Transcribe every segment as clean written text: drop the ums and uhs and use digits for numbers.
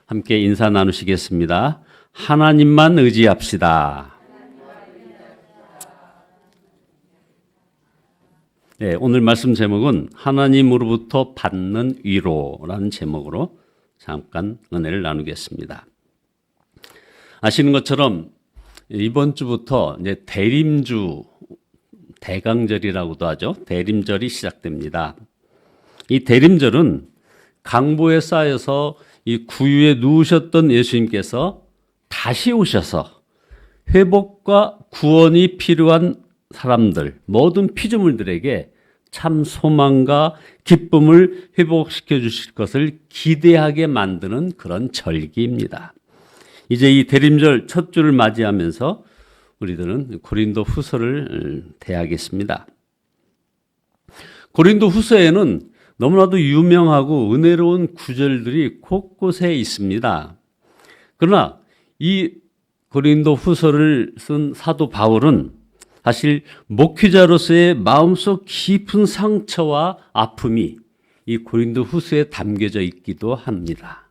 함께 인사 나누시겠습니다. 하나님만 의지합시다. 네, 오늘 말씀 제목은 하나님으로부터 받는 위로라는 제목으로 잠깐 은혜를 나누겠습니다. 아시는 것처럼 이번 주부터 이제 대림주, 대강절이라고도 하죠. 대림절이 시작됩니다. 이 대림절은 강보에 쌓여서 이 구유에 누우셨던 예수님께서 다시 오셔서 회복과 구원이 필요한 사람들, 모든 피조물들에게 참 소망과 기쁨을 회복시켜 주실 것을 기대하게 만드는 그런 절기입니다. 이제 이 대림절 첫 주를 맞이하면서 우리들은 고린도 후서를 대하겠습니다. 고린도 후서에는 너무나도 유명하고 은혜로운 구절들이 곳곳에 있습니다. 그러나 이 고린도 후서를 쓴 사도 바울은 사실 목회자로서의 마음속 깊은 상처와 아픔이 이 고린도 후서에 담겨져 있기도 합니다.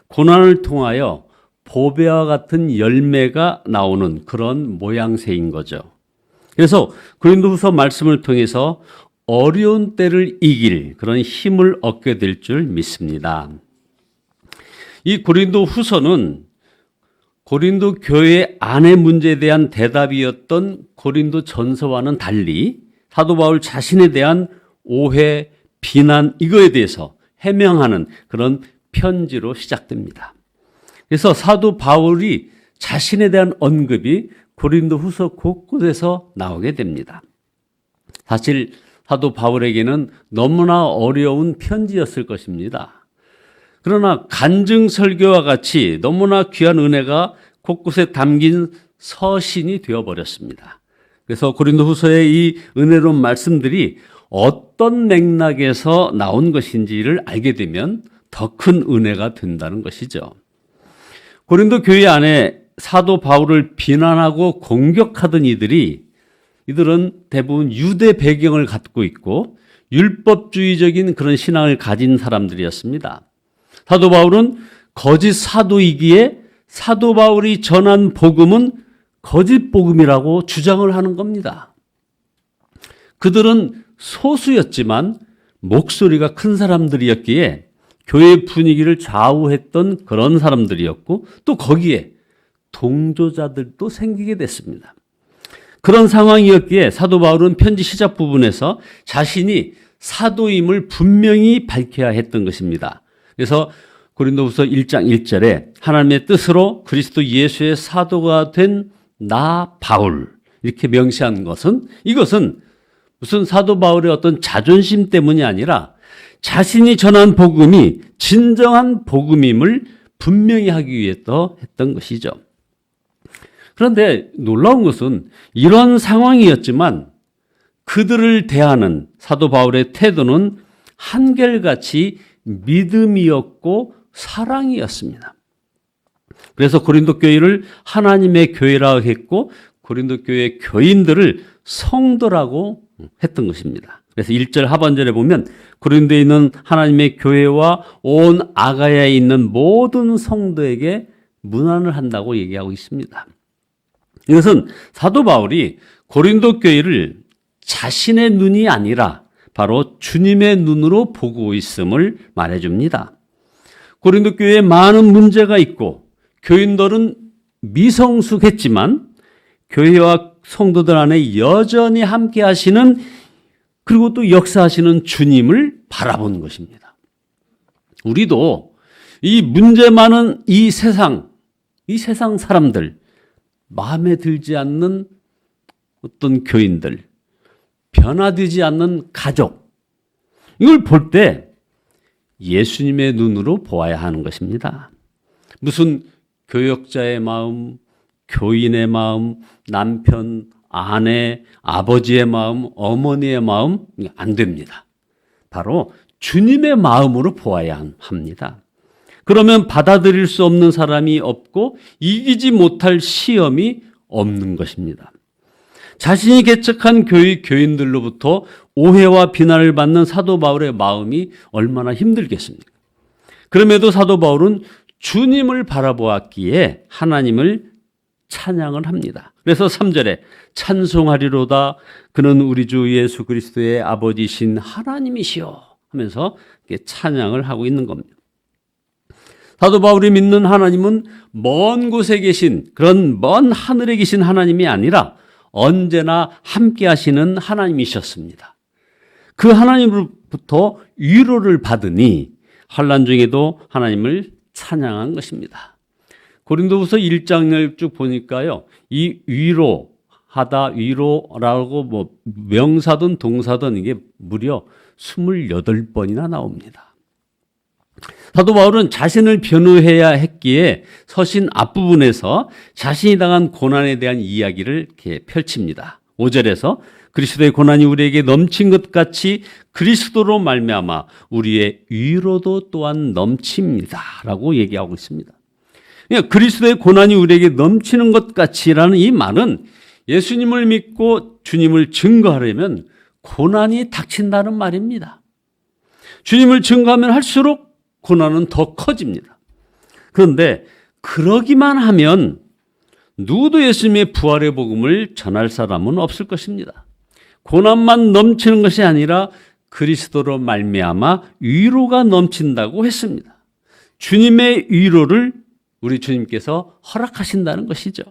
고난을 통하여 보배와 같은 열매가 나오는 그런 모양새인 거죠. 그래서 고린도 후서 말씀을 통해서 어려운 때를 이길 그런 힘을 얻게 될 줄 믿습니다. 이 고린도 후서는 고린도 교회 안의 문제에 대한 대답이었던 고린도 전서와는 달리 사도 바울 자신에 대한 오해, 비난 이거에 대해서 해명하는 그런 편지로 시작됩니다. 그래서 사도 바울이 자신에 대한 언급이 고린도 후서 곳곳에서 나오게 됩니다. 사실 사도 바울에게는 너무나 어려운 편지였을 것입니다. 그러나 간증 설교와 같이 너무나 귀한 은혜가 곳곳에 담긴 서신이 되어버렸습니다. 그래서 고린도 후서의 이 은혜로운 말씀들이 어떤 맥락에서 나온 것인지를 알게 되면 더 큰 은혜가 된다는 것이죠. 고린도 교회 안에 사도 바울을 비난하고 공격하던 이들은 대부분 유대 배경을 갖고 있고 율법주의적인 그런 신앙을 가진 사람들이었습니다. 사도 바울은 거짓 사도이기에 사도 바울이 전한 복음은 거짓 복음이라고 주장을 하는 겁니다. 그들은 소수였지만 목소리가 큰 사람들이었기에 교회 분위기를 좌우했던 그런 사람들이었고 또 거기에 동조자들도 생기게 됐습니다. 그런 상황이었기에 사도 바울은 편지 시작 부분에서 자신이 사도임을 분명히 밝혀야 했던 것입니다. 그래서 고린도후서 1장 1절에 하나님의 뜻으로 그리스도 예수의 사도가 된 나 바울 이렇게 명시한 것은 이것은 무슨 사도 바울의 어떤 자존심 때문이 아니라 자신이 전한 복음이 진정한 복음임을 분명히 하기 위해서 했던 것이죠. 그런데 놀라운 것은 이런 상황이었지만 그들을 대하는 사도 바울의 태도는 한결같이 믿음이었고 사랑이었습니다. 그래서 고린도 교회를 하나님의 교회라고 했고 고린도 교회 교인들을 성도라고 했던 것입니다. 그래서 1절 하반절에 보면 고린도에 있는 하나님의 교회와 온 아가야에 있는 모든 성도에게 문안을 한다고 얘기하고 있습니다. 이것은 사도 바울이 고린도 교회를 자신의 눈이 아니라 바로 주님의 눈으로 보고 있음을 말해줍니다. 고린도 교회에 많은 문제가 있고 교인들은 미성숙했지만 교회와 성도들 안에 여전히 함께 하시는 그리고 또 역사하시는 주님을 바라보는 것입니다. 우리도 이 문제 많은 이 세상 사람들, 마음에 들지 않는 어떤 교인들, 변화되지 않는 가족, 이걸 볼 때 예수님의 눈으로 보아야 하는 것입니다. 무슨 교역자의 마음, 교인의 마음, 남편, 아내, 아버지의 마음, 어머니의 마음 안 됩니다. 바로 주님의 마음으로 보아야 합니다. 그러면 받아들일 수 없는 사람이 없고 이기지 못할 시험이 없는 것입니다. 자신이 개척한 교회 교인들로부터 오해와 비난을 받는 사도 바울의 마음이 얼마나 힘들겠습니까? 그럼에도 사도 바울은 주님을 바라보았기에 하나님을 찬양을 합니다. 그래서 3절에 찬송하리로다 그는 우리 주 예수 그리스도의 아버지신 하나님이시여 하면서 찬양을 하고 있는 겁니다. 사도 바울이 믿는 하나님은 먼 곳에 계신 그런 먼 하늘에 계신 하나님이 아니라 언제나 함께 하시는 하나님이셨습니다. 그 하나님으로부터 위로를 받으니 환난 중에도 하나님을 찬양한 것입니다. 고린도후서 1장을 쭉 보니까요. 이 위로하다, 위로라고 명사든 동사든 이게 무려 28번이나 나옵니다. 사도 바울은 자신을 변호해야 했기에 서신 앞부분에서 자신이 당한 고난에 대한 이야기를 이렇게 펼칩니다. 5절에서 그리스도의 고난이 우리에게 넘친 것 같이 그리스도로 말미암아 우리의 위로도 또한 넘칩니다. 라고 얘기하고 있습니다. 그러니까 그리스도의 고난이 우리에게 넘치는 것 같이라는 이 말은 예수님을 믿고 주님을 증거하려면 고난이 닥친다는 말입니다. 주님을 증거하면 할수록 고난은 더 커집니다. 그런데 그러기만 하면 누구도 예수님의 부활의 복음을 전할 사람은 없을 것입니다. 고난만 넘치는 것이 아니라 그리스도로 말미암아 위로가 넘친다고 했습니다. 주님의 위로를 우리 주님께서 허락하신다는 것이죠.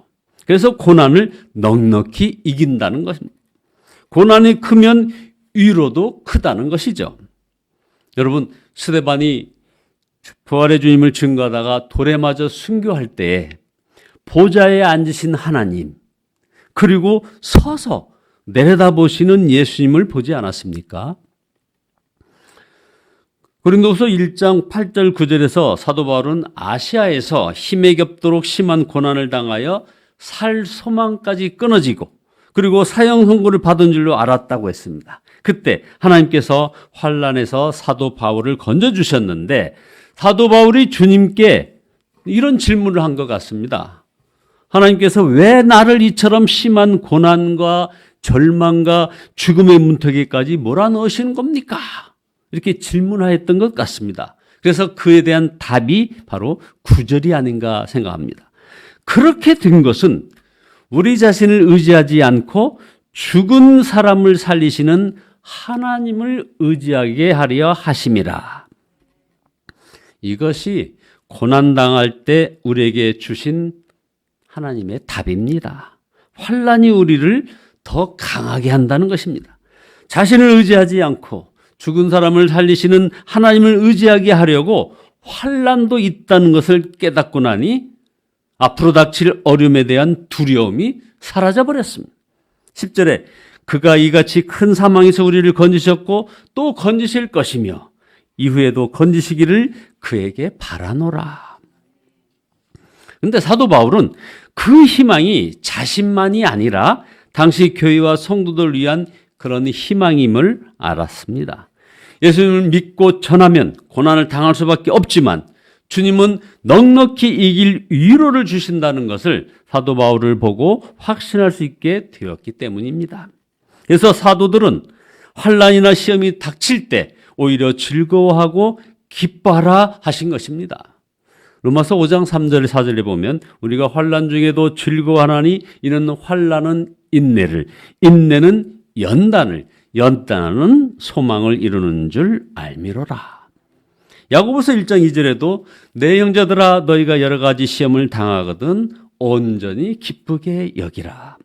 그래서 고난을 넉넉히 이긴다는 것입니다. 고난이 크면 위로도 크다는 것이죠. 여러분, 스데반이 부활의 주님을 증거하다가 돌에 맞아 순교할 때에 보좌에 앉으신 하나님, 그리고 서서 내려다보시는 예수님을 보지 않았습니까? 고린도후서 1장 8절 9절에서 사도 바울은 아시아에서 힘에 겹도록 심한 고난을 당하여 살 소망까지 끊어지고 그리고 사형 선고를 받은 줄로 알았다고 했습니다. 그때 하나님께서 환난에서 사도 바울을 건져주셨는데 사도 바울이 주님께 이런 질문을 한 것 같습니다. 하나님께서 왜 나를 이처럼 심한 고난과 절망과 죽음의 문턱에까지 몰아넣으시는 겁니까? 이렇게 질문하였던 것 같습니다. 그래서 그에 대한 답이 바로 9절이 아닌가 생각합니다. 그렇게 된 것은 우리 자신을 의지하지 않고 죽은 사람을 살리시는 하나님을 의지하게 하려 하심이라. 이것이 고난당할 때 우리에게 주신 하나님의 답입니다. 환난이 우리를 더 강하게 한다는 것입니다. 자신을 의지하지 않고 죽은 사람을 살리시는 하나님을 의지하게 하려고 환난도 있다는 것을 깨닫고 나니 앞으로 닥칠 어려움에 대한 두려움이 사라져버렸습니다. 10절에 그가 이같이 큰 사망에서 우리를 건지셨고 또 건지실 것이며 이후에도 건지시기를 그에게 바라노라. 그런데 사도 바울은 그 희망이 자신만이 아니라 당시 교회와 성도들을 위한 그런 희망임을 알았습니다. 예수님을 믿고 전하면 고난을 당할 수밖에 없지만 주님은 넉넉히 이길 위로를 주신다는 것을 사도 바울을 보고 확신할 수 있게 되었기 때문입니다. 그래서 사도들은 환난이나 시험이 닥칠 때 오히려 즐거워하고 기뻐하라 하신 것입니다. 로마서 5장 3절 4절에 보면 우리가 환난 중에도 즐거워하나니 이는 환난은 인내를, 인내는 연단을, 연단은 소망을 이루는 줄 알미로라. 야고보서 1장 2절에도 내 형제들아 너희가 여러 가지 시험을 당하거든 온전히 기쁘게 여기라.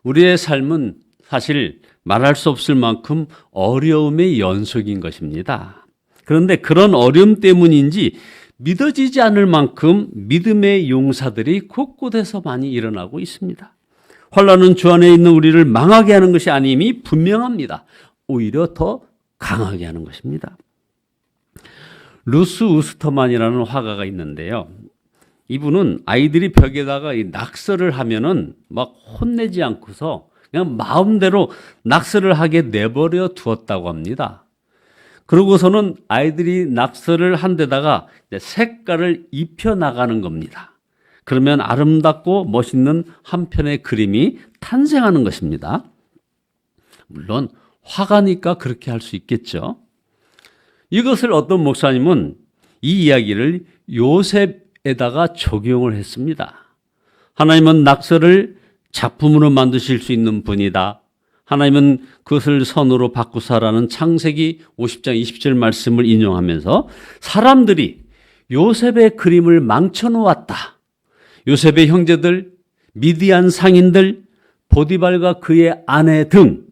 우리의 삶은 사실 말할 수 없을 만큼 어려움의 연속인 것입니다. 그런데 그런 어려움 때문인지 믿어지지 않을 만큼 믿음의 용사들이 곳곳에서 많이 일어나고 있습니다. 환난은 주 안에 있는 우리를 망하게 하는 것이 아님이 분명합니다. 오히려 더 강하게 하는 것입니다. 루스 우스터만이라는 화가가 있는데요. 이분은 아이들이 벽에다가 이 낙서를 하면은 막 혼내지 않고서 그냥 마음대로 낙서를 하게 내버려 두었다고 합니다. 그러고서는 아이들이 낙서를 한 데다가 색깔을 입혀 나가는 겁니다. 그러면 아름답고 멋있는 한 편의 그림이 탄생하는 것입니다. 물론 화가니까 그렇게 할 수 있겠죠. 이것을 어떤 목사님은 이 이야기를 요셉에다가 적용을 했습니다. 하나님은 낙서를 작품으로 만드실 수 있는 분이다. 하나님은 그것을 선으로 바꾸사라는 창세기 50장 20절 말씀을 인용하면서 사람들이 요셉의 그림을 망쳐놓았다. 요셉의 형제들, 미디안 상인들, 보디발과 그의 아내 등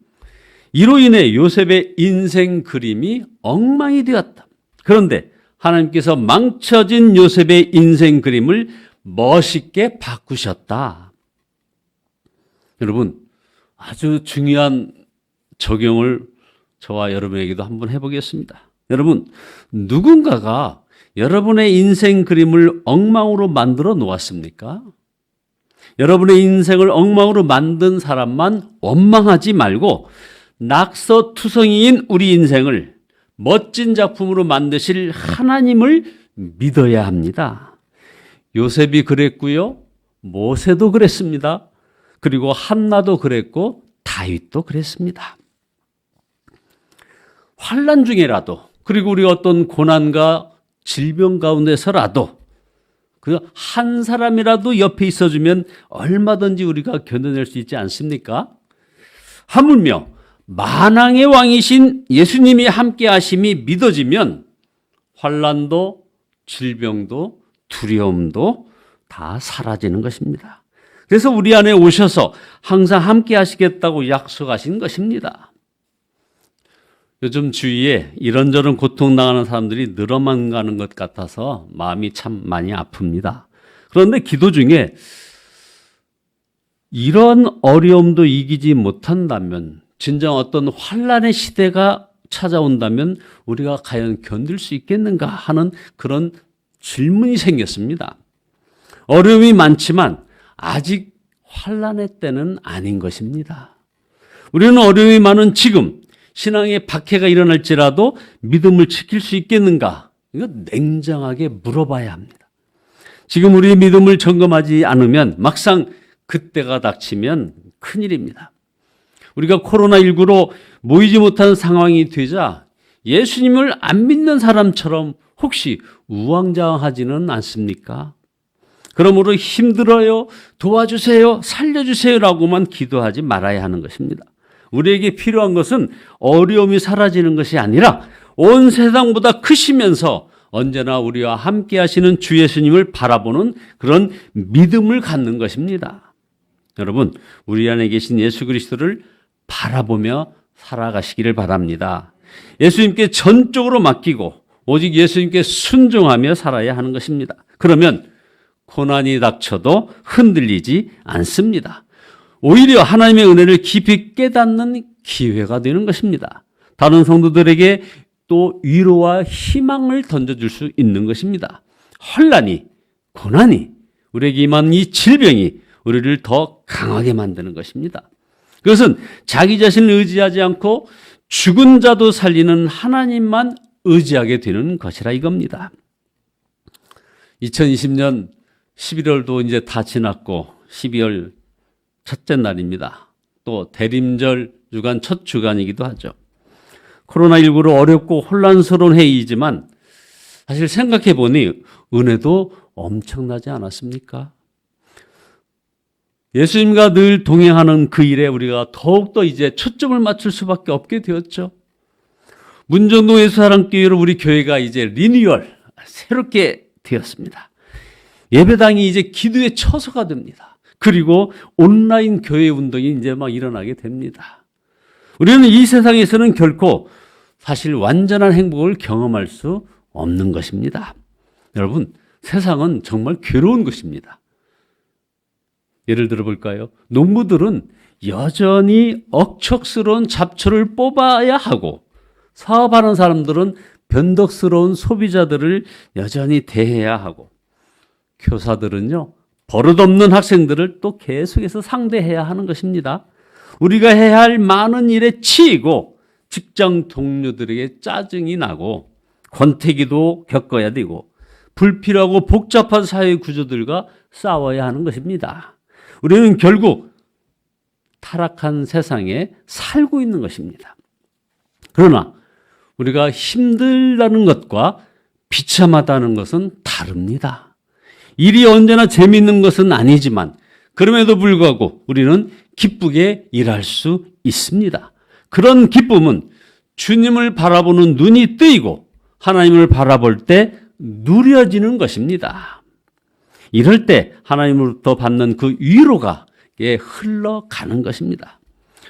이로 인해 요셉의 인생 그림이 엉망이 되었다. 그런데 하나님께서 망쳐진 요셉의 인생 그림을 멋있게 바꾸셨다. 여러분, 아주 중요한 적용을 저와 여러분에게도 한번 해보겠습니다. 여러분, 누군가가 여러분의 인생 그림을 엉망으로 만들어 놓았습니까? 여러분의 인생을 엉망으로 만든 사람만 원망하지 말고 낙서투성이인 우리 인생을 멋진 작품으로 만드실 하나님을 믿어야 합니다. 요셉이 그랬고요. 모세도 그랬습니다. 그리고 한나도 그랬고 다윗도 그랬습니다. 환난 중에라도 그리고 우리 어떤 고난과 질병 가운데서라도 그 한 사람이라도 옆에 있어주면 얼마든지 우리가 견뎌낼 수 있지 않습니까? 하물며 만왕의 왕이신 예수님이 함께 하심이 믿어지면 환난도 질병도 두려움도 다 사라지는 것입니다. 그래서 우리 안에 오셔서 항상 함께 하시겠다고 약속하신 것입니다. 요즘 주위에 이런저런 고통당하는 사람들이 늘어만 가는 것 같아서 마음이 참 많이 아픕니다. 그런데 기도 중에 이런 어려움도 이기지 못한다면, 진정 어떤 환난의 시대가 찾아온다면 우리가 과연 견딜 수 있겠는가 하는 그런 질문이 생겼습니다. 어려움이 많지만 아직 환난의 때는 아닌 것입니다. 우리는 어려움이 많은 지금 신앙의 박해가 일어날지라도 믿음을 지킬 수 있겠는가? 이거 냉정하게 물어봐야 합니다. 지금 우리의 믿음을 점검하지 않으면 막상 그때가 닥치면 큰일입니다. 우리가 코로나19로 모이지 못하는 상황이 되자 예수님을 안 믿는 사람처럼 혹시 우왕좌왕하지는 않습니까? 그러므로 힘들어요, 도와주세요, 살려주세요라고만 기도하지 말아야 하는 것입니다. 우리에게 필요한 것은 어려움이 사라지는 것이 아니라 온 세상보다 크시면서 언제나 우리와 함께 하시는 주 예수님을 바라보는 그런 믿음을 갖는 것입니다. 여러분, 우리 안에 계신 예수 그리스도를 바라보며 살아가시기를 바랍니다. 예수님께 전적으로 맡기고 오직 예수님께 순종하며 살아야 하는 것입니다. 그러면 고난이 닥쳐도 흔들리지 않습니다. 오히려 하나님의 은혜를 깊이 깨닫는 기회가 되는 것입니다. 다른 성도들에게 또 위로와 희망을 던져줄 수 있는 것입니다. 환난이, 고난이, 우리에게 임한 이 질병이 우리를 더 강하게 만드는 것입니다. 그것은 자기 자신을 의지하지 않고 죽은 자도 살리는 하나님만 의지하게 되는 것이라 이겁니다. 2020년 11월도 이제 다 지났고 12월 첫째 날입니다. 또 대림절 주간 첫 주간이기도 하죠. 코로나19로 어렵고 혼란스러운 해이지만 사실 생각해 보니 은혜도 엄청나지 않았습니까? 예수님과 늘 동행하는 그 일에 우리가 더욱더 이제 초점을 맞출 수밖에 없게 되었죠. 문정동 예수사랑교회로 우리 교회가 이제 리뉴얼, 새롭게 되었습니다. 예배당이 이제 기도의 처소가 됩니다. 그리고 온라인 교회 운동이 이제 막 일어나게 됩니다. 우리는 이 세상에서는 결코 사실 완전한 행복을 경험할 수 없는 것입니다. 여러분, 세상은 정말 괴로운 것입니다. 예를 들어 볼까요? 농부들은 여전히 억척스러운 잡초를 뽑아야 하고, 사업하는 사람들은 변덕스러운 소비자들을 여전히 대해야 하고, 교사들은요, 버릇없는 학생들을 또 계속해서 상대해야 하는 것입니다. 우리가 해야 할 많은 일에 치이고 직장 동료들에게 짜증이 나고 권태기도 겪어야 되고 불필요하고 복잡한 사회 구조들과 싸워야 하는 것입니다. 우리는 결국 타락한 세상에 살고 있는 것입니다. 그러나 우리가 힘들다는 것과 비참하다는 것은 다릅니다. 일이 언제나 재미있는 것은 아니지만 그럼에도 불구하고 우리는 기쁘게 일할 수 있습니다. 그런 기쁨은 주님을 바라보는 눈이 뜨이고 하나님을 바라볼 때 누려지는 것입니다. 이럴 때 하나님으로부터 받는 그 위로가 흘러가는 것입니다.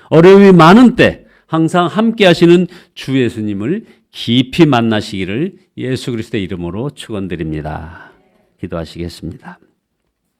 어려움이 많은 때 항상 함께 하시는 주 예수님을 깊이 만나시기를 예수 그리스도의 이름으로 축원드립니다. 기도하시겠습니다.